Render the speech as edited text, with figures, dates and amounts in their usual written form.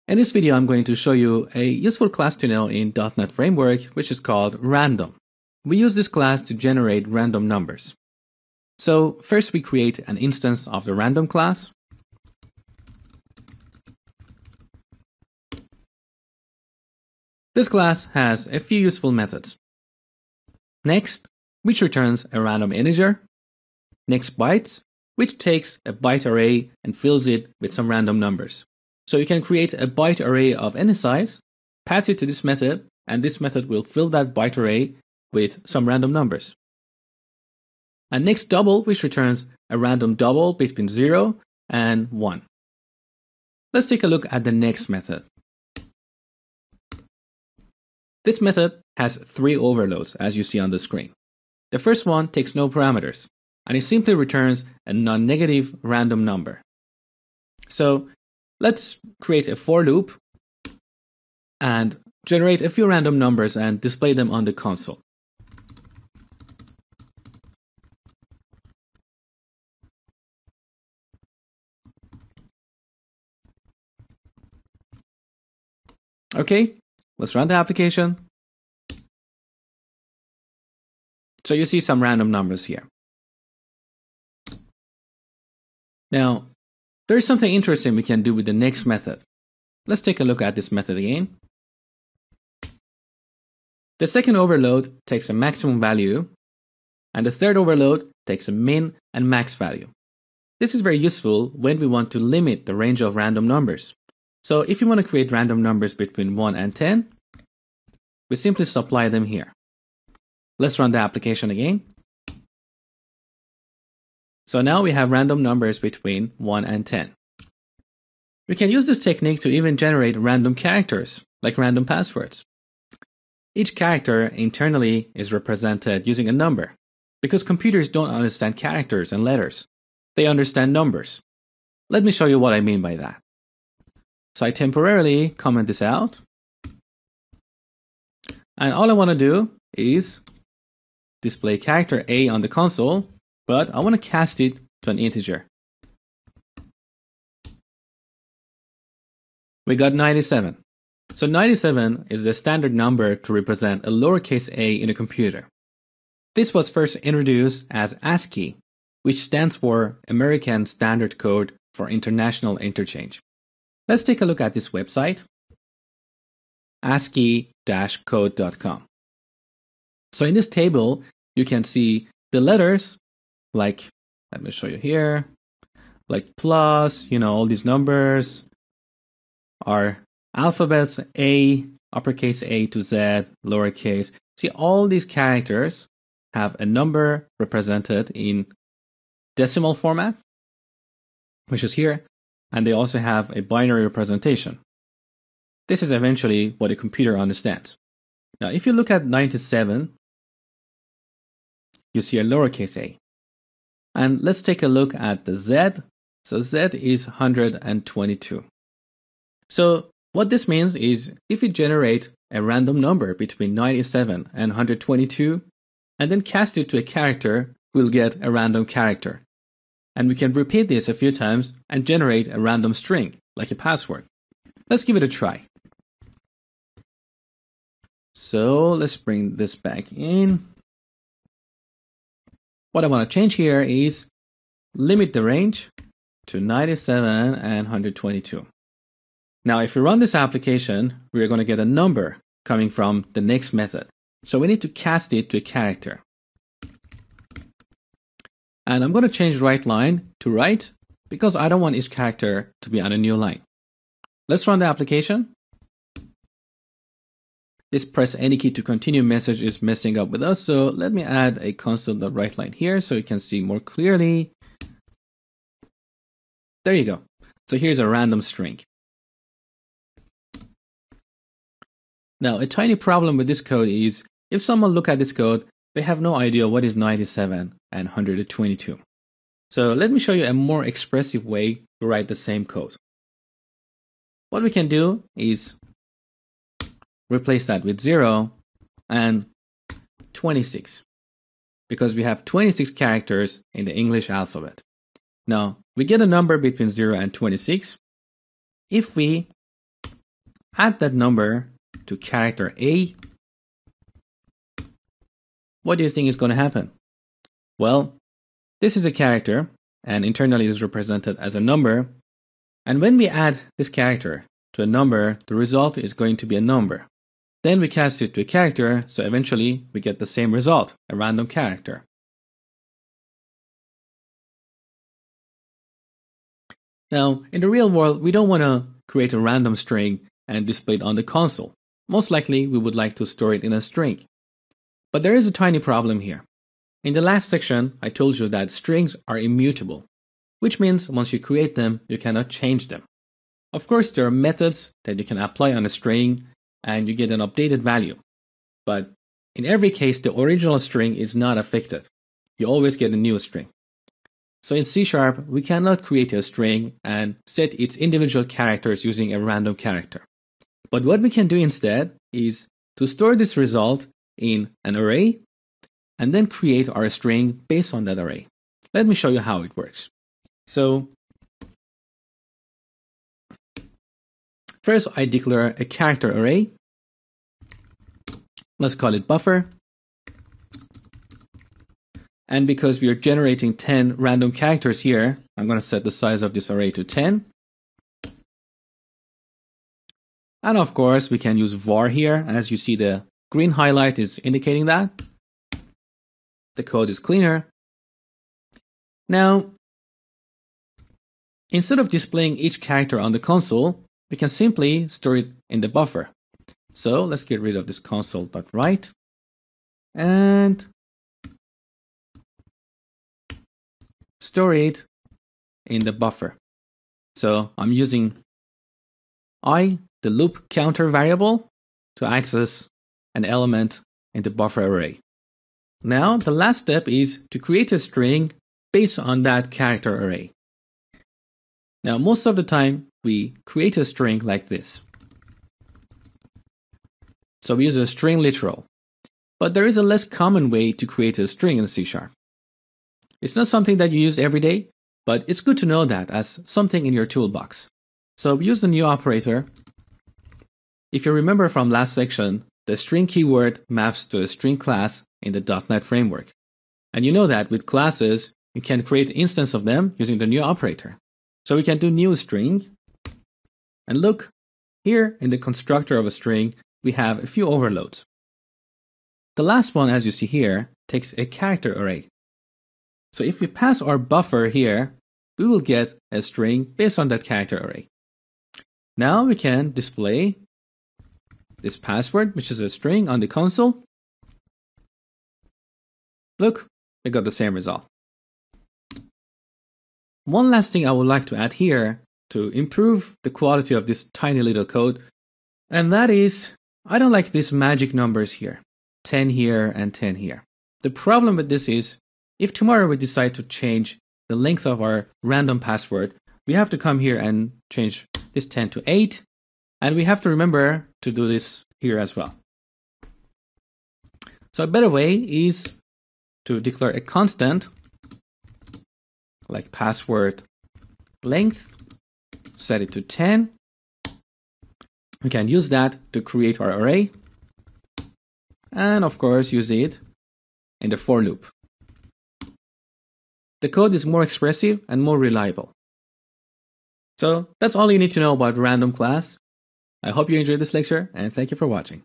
In this video, I'm going to show you a useful class to know in .NET Framework, which is called random. We use this class to generate random numbers. So first we create an instance of the random class. This class has a few useful methods. Next, which returns a random integer. Next bytes, which takes a byte array and fills it with some random numbers. So you can create a byte array of any size, pass it to this method, and this method will fill that byte array with some random numbers. And next double, which returns a random double between 0 and 1. Let's take a look at the next method. This method has 3 overloads, as you see on the screen. The first one takes no parameters, and it simply returns a non-negative random number. So let's create a for loop and generate a few random numbers and display them on the console. Okay, let's run the application. So you see some random numbers here. Now, there is something interesting we can do with the next method. Let's take a look at this method again. The second overload takes a maximum value, and the third overload takes a min and max value. This is very useful when we want to limit the range of random numbers. So if you want to create random numbers between 1 and 10, we simply supply them here. Let's run the application again. So now we have random numbers between 1 and 10. We can use this technique to even generate random characters, like random passwords. Each character internally is represented using a number, because computers don't understand characters and letters. They understand numbers. Let me show you what I mean by that. So I temporarily comment this out. And all I want to do is display character A on the console, but I want to cast it to an integer. We got 97. So 97 is the standard number to represent a lowercase a in a computer. This was first introduced as ASCII, which stands for American Standard Code for International Interchange. Let's take a look at this website, ASCII-code.com. So in this table, you can see the letters, like, let me show you here, like plus, all these numbers are alphabets A, uppercase A to Z, lowercase. See, all these characters have a number represented in decimal format, which is here, and they also have a binary representation. This is eventually what a computer understands. Now, if you look at 97, you see a lowercase a. And let's take a look at the Z. So Z is 122. So what this means is if you generate a random number between 97 and 122, and then cast it to a character, we'll get a random character. And we can repeat this a few times and generate a random string, like a password. Let's give it a try. So let's bring this back in. What I want to change here is limit the range to 97 and 122. Now, if we run this application, we're going to get a number coming from the next method. So we need to cast it to a character. And I'm going to change right line to right because I don't want each character to be on a new line. Let's run the application. This press any key to continue message is messing up with us. So let me add a console.writeLine here so you can see more clearly. There you go. So here's a random string. Now, a tiny problem with this code is if someone look at this code, they have no idea what is 97 and 122. So let me show you a more expressive way to write the same code. What we can do is replace that with 0 and 26, because we have 26 characters in the English alphabet. Now, we get a number between 0 and 26. If we add that number to character A, what do you think is going to happen? Well, this is a character, and internally it is represented as a number. And when we add this character to a number, the result is going to be a number. Then we cast it to a character, so eventually we get the same result, a random character. Now, in the real world, we don't want to create a random string and display it on the console. Most likely, we would like to store it in a string. But there is a tiny problem here. In the last section, I told you that strings are immutable, which means once you create them, you cannot change them. Of course, there are methods that you can apply on a string and you get an updated value. But in every case, the original string is not affected. You always get a new string. So in C#, we cannot create a string and set its individual characters using a random character. But what we can do instead is to store this result in an array and then create our string based on that array. Let me show you how it works. So first, I declare a character array. Let's call it buffer. And because we are generating 10 random characters here, I'm going to set the size of this array to 10. And of course, we can use var here. As you see, the green highlight is indicating that. The code is cleaner. Now, instead of displaying each character on the console, we can simply store it in the buffer. So let's get rid of this console.write and store it in the buffer. So I'm using I, the loop counter variable, to access an element in the buffer array. Now the last step is to create a string based on that character array. Now most of the time we create a string like this. So we use a string literal. But there is a less common way to create a string in C#. It's not something that you use every day, but it's good to know that as something in your toolbox. So we use the new operator. If you remember from last section, the string keyword maps to a string class in the .NET framework. And you know that with classes, you can create an instance of them using the new operator. So we can do new string. And look, here in the constructor of a string, we have a few overloads. The last one, as you see here, takes a character array. So if we pass our buffer here, we will get a string based on that character array. Now we can display this password, which is a string, on the console. Look, we got the same result. One last thing I would like to add here to improve the quality of this tiny little code, and that is, I don't like these magic numbers here, 10 here and 10 here. The problem with this is, if tomorrow we decide to change the length of our random password, we have to come here and change this 10 to 8, and we have to remember to do this here as well. So a better way is to declare a constant like password length, set it to 10. We can use that to create our array, and of course use it in the for loop. The code is more expressive and more reliable. So that's all you need to know about random class. I hope you enjoyed this lecture, and thank you for watching.